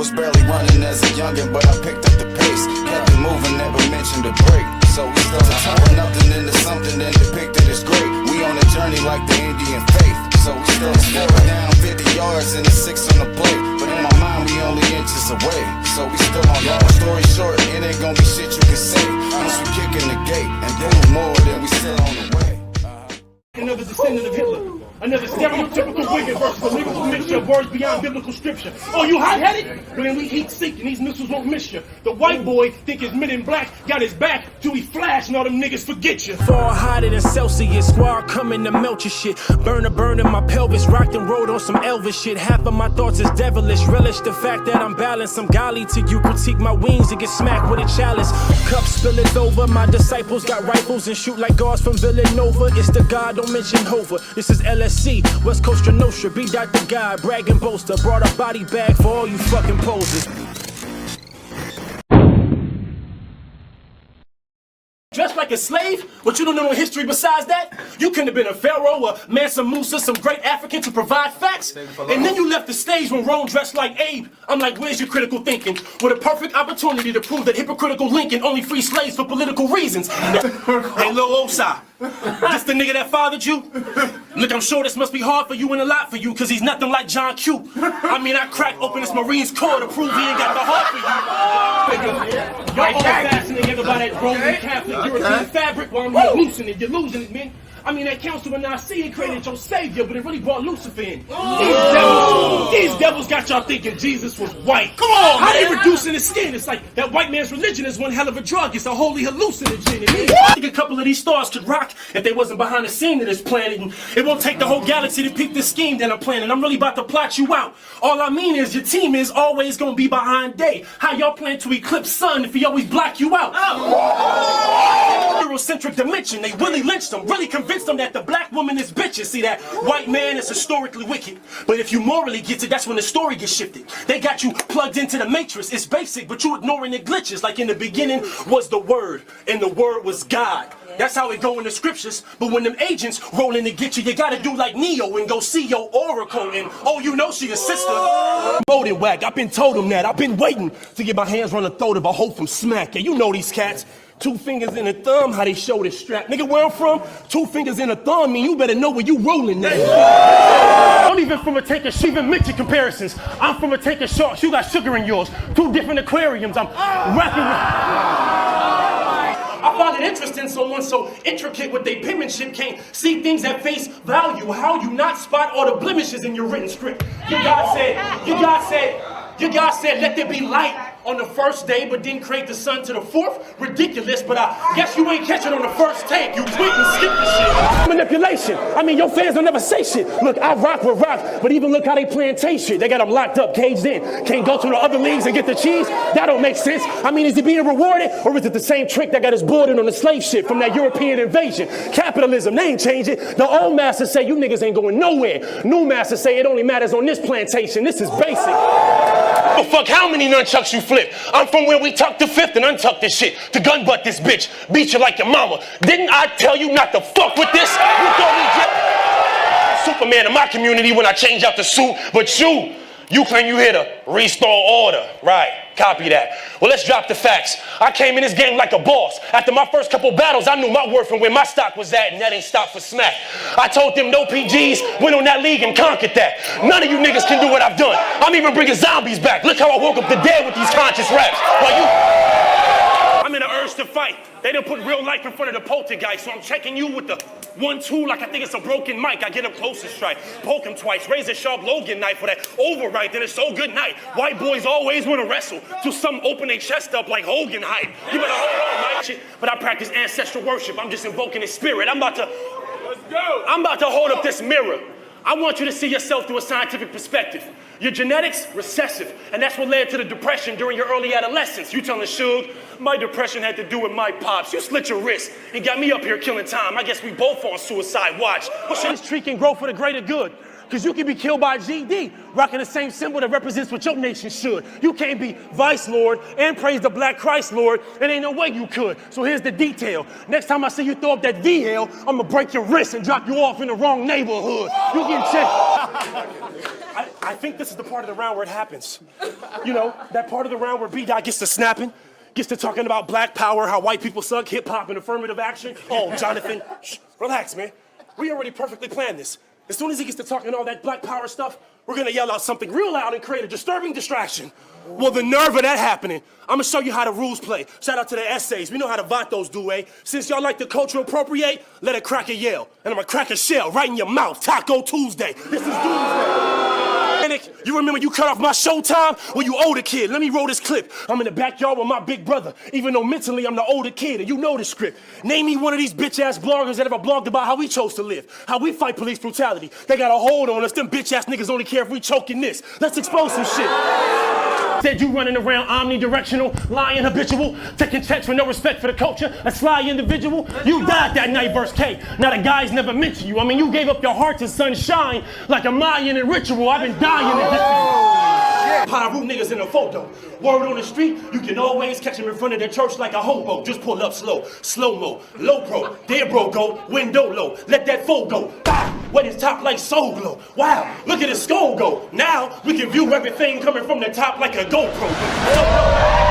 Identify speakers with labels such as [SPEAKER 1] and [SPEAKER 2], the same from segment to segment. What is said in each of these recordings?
[SPEAKER 1] Was barely running as a youngin', but I picked up the pace. Kept it moving, never mentioned a break. So we started turning nothing into something, then depicted as great. We on a journey like the Indian faith. So we started stepping down 50 yards and a 6 on the plate. But in my mind, we only inches away. So we still on long story short, it ain't gonna be shit you can say. Once we kick in the gate and prove more, then we still on the way.
[SPEAKER 2] Another descendant of Hitler. Another stereotypical wicked versus a lyrical mixture of words beyond biblical scripture. Oh, you hot-headed? Then we heat seek and these missiles won't miss you. The white boy think his men in black got his back till he flash and all them niggas forget you.
[SPEAKER 3] Far hotter than Celsius, squad coming to melt your shit. Burn in my pelvis, rocked and rolled on some Elvis shit. Half of my thoughts is devilish. Relish the fact that I'm balanced. I'm golly to you. Critique my wings and get smacked with a chalice. Cup spilleth over. My disciples got rifles and shoot like guards from Villanova. It's the God, don't mention Hova. This is LSC, West Coast Nostra. Be Dr. God, brag and boaster. Brought a body bag for all you fucking posers. Dressed like a slave? What you don't know in history besides that? You couldn't have been a pharaoh, a Mansa Musa, some great African to provide facts. And then you left the stage when Rome dressed like Abe. I'm like, where's your critical thinking? With a perfect opportunity to prove that hypocritical Lincoln only freed slaves for political reasons. Hey, Lil Osai, this the nigga that fathered you? Look, I'm sure this must be hard for you and a lot for you, cause he's nothing like John Q. I mean, I cracked open this Marine's core to prove he ain't got the heart for you. Y'all all fascinating by that Roman Catholic European fabric while I'm here loosening. You're losing it, man. I mean, that council of Nicaea created your savior, but it really brought Lucifer in. These devils got y'all thinking Jesus was white. Come on, how they reducing his skin? It's like that white man's religion is one hell of a drug. It's a holy hallucinogen. I think a couple of these stars could rock if they wasn't behind the scene of this planet. And it won't take the whole galaxy to peep this scheme that I'm planning. I'm really about to plot you out. All I mean is your team is always gonna be behind day. How y'all plan to eclipse sun if he always block you out? Eurocentric dimension, they really lynched them, really convinced them that the black woman is bitches. See, that white man is historically wicked, but if you morally get it, that's when the story gets shifted. They got you plugged into the matrix. It's basic, but you ignoring the glitches. Like in the beginning was the word, and the word was God. That's how it go in the scriptures. But when them agents roll in to get you, you gotta do like Neo and go see your oracle. And oh, you know she a sister. Molded whack. I've been told them that. I've been waiting to get my hands on the throat of a hoe from Smack. Yeah, you know these cats. 2 fingers in a thumb, how they show this strap. Nigga, where I'm from, 2 fingers in a thumb mean you better know where you rolling now. I'm even from a tank of Shiva and Mitchell comparisons. I'm from a tank of sharks. You got sugar in yours. 2 different aquariums. I'm rapping. I find it interesting someone so intricate with their penmanship can't see things at face value. How you not spot all the blemishes in your written script? Your God said, let there be light on the first day, but didn't create the sun to the 4th? Ridiculous, but I guess you ain't catch it on the first take. You quit and skip the shit. Manipulation. I mean, your fans don't never say shit. Look, I rock with rock, but even look how they playing taste shit. They got them locked up, caged in. Can't go to the other leagues and get the cheese? That don't make sense. I mean, is he being rewarded, or is it the same trick that got us boarded on the slave ship from that European invasion? Capitalism, they ain't changing. The old masters say you niggas ain't going nowhere. New masters say it only matters on this plantation. This is basic. Oh, fuck how many nunchucks you flip? I'm from where we tuck the 5th and untuck this shit. To gun butt this bitch. Beat you like your mama. Didn't I tell you not to fuck with this? You thought we just Superman in my community when I change out the suit. But you claim you here to restore order. Right, copy that. Well, let's drop the facts. I came in this game like a boss. After my first couple battles, I knew my worth and where my stock was at, and that ain't stopped for Smack. I told them no PGs, went on that league and conquered that. None of you niggas can do what I've done. I'm even bringing zombies back. Look how I woke up the dead with these conscious raps. While you... I'm in an urge to fight. They done put real life in front of the poltergeist, so I'm checking you with the 1-2 like I think it's a broken mic. I get up close and strike, poke him twice, raise a sharp Logan knife for that overright, then it's so good night. White boys always want to wrestle till some open their chest up like Hogan hype. You better hold on, Mike. Shit. But I practice ancestral worship. I'm just invoking his spirit. I'm about to hold up this mirror. I want you to see yourself through a scientific perspective. Your genetics, recessive, and that's what led to the depression during your early adolescence. You telling Suge, my depression had to do with my pops. You slit your wrist and got me up here killing time. I guess we both on suicide watch. Well, this tree can grow for the greater good. Because you can be killed by a GD, rocking the same symbol that represents what your nation should. You can't be Vice Lord and praise the Black Christ Lord, and ain't no way you could. So here's the detail. Next time I see you throw up that VL, I'm gonna break your wrist and drop you off in the wrong neighborhood. You getting checked. I I think this is the part of the round where it happens. You know, that part of the round where B-Dot gets to snapping, gets to talking about black power, how white people suck, hip-hop, and affirmative action. Oh, Jonathan, relax, man. We already perfectly planned this. As soon as he gets to talking all that black power stuff, we're gonna yell out something real loud and create a disturbing distraction. Well, the nerve of that happening. I'm gonna show you how the rules play. Shout out to the essays. We know how the vatos do, eh? Since y'all like to cultural appropriate, let it crack a yell. And I'm gonna crack a shell right in your mouth. Taco Tuesday. This is Doomsday. You remember you cut off my showtime? Well, you older kid. Let me roll this clip. I'm in the backyard with my big brother, even though mentally I'm the older kid, and you know the script. Name me one of these bitch-ass bloggers that ever blogged about how we chose to live, how we fight police brutality. They got a hold on us. Them bitch-ass niggas only care if we choke in this. Let's expose some shit. Said you running around omnidirectional, lying habitual, taking checks with no respect for the culture, a sly individual. You died that night, verse K. Now the guys never mention you. I mean, you gave up your heart to sunshine like a Mayan in ritual. I've been dying to get to you. Pyro niggas in a photo. Word on the street, you can always catch them in front of their church like a hobo. Just pull up slow, slow-mo, low pro, there bro go, window low, let that foe go. Bow, wet his top like soul glow. Wow, look at his skull go. Now we can view everything coming from the top like a GoPro.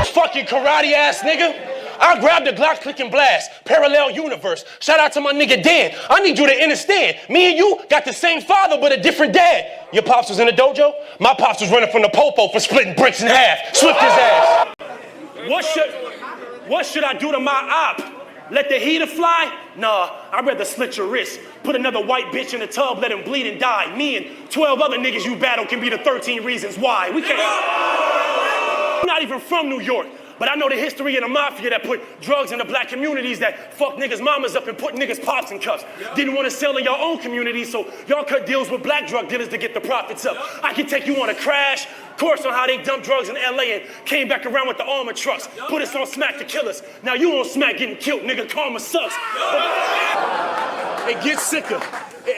[SPEAKER 3] Fucking karate ass nigga. I grabbed the Glock, click and blast. Parallel universe. Shout out to my nigga Dan. I need you to understand. Me and you got the same father, but a different dad. Your pops was in the dojo? My pops was running from the popo for splitting bricks in half. Swift his ass. What should I do to my op? Let the heater fly? Nah, I'd rather slit your wrist. Put another white bitch in the tub, let him bleed and die. Me and 12 other niggas you battle can be the 13 reasons why. We can't. I'm not even from New York. But I know the history of the mafia that put drugs in the black communities, that fucked niggas' mamas up and put niggas' pops in cuffs. Didn't want to sell in your own community, so y'all cut deals with black drug dealers to get the profits up. I can take you on a crash course on how they dumped drugs in LA and came back around with the armored trucks. Put us on smack to kill us. Now you on smack getting killed, nigga. Karma sucks. It gets sicker.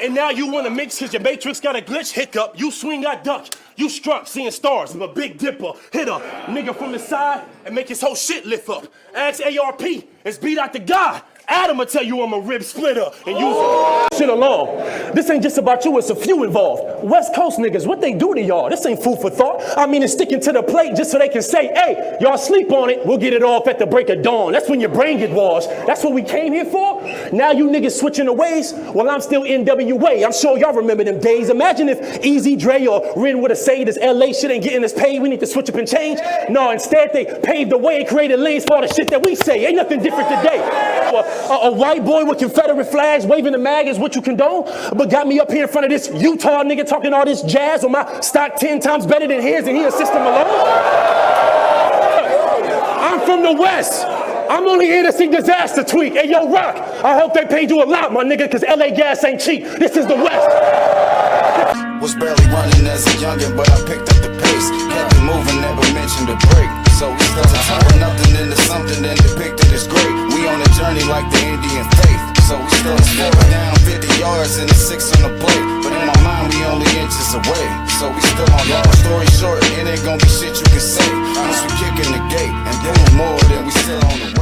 [SPEAKER 3] And now you want to mix cause your matrix got a glitch hiccup. You swing, I duck. You struck, seeing stars. I'm a big dipper. Hit a nigga from the side and make his whole shit lift up. Ask ARP. It's beat out the guy. Adam will tell you I'm a rib splitter and use shit along. This ain't just about you, it's a few involved. West Coast niggas, what they do to y'all? This ain't food for thought. I mean, it's sticking to the plate just so they can say, hey, y'all sleep on it, we'll get it off at the break of dawn. That's when your brain get washed. That's what we came here for? Now you niggas switching the ways? Well, I'm still NWA. I'm sure y'all remember them days. Imagine if Easy Dre or Ren would have said this LA shit ain't getting us paid, we need to switch up and change. No, instead they paved the way and created lanes for all the shit that we say. Ain't nothing different today. A white boy with Confederate flags waving the mag is what you condone, but got me up here in front of this Utah nigga talking all this jazz on my stock 10 times better than his and he a system alone? I'm from the West. I'm only here to see disaster tweak. Hey, yo, Rock, I hope they paid you a lot, my nigga, because LA gas ain't cheap. This is the West.
[SPEAKER 1] Was barely running as a youngin', but I picked up the pace. Kept it moving, never mentioned a break. So we started turning nothing into something, then depicted as great. We on a journey like the Indian faith. So we started scoring down 50 yards and a 6 on the plate. But in my mind, we only inches away. So we still on. Long story short, it ain't gonna be shit you can say. Once we kick in the gate and doing more, then we still on the way.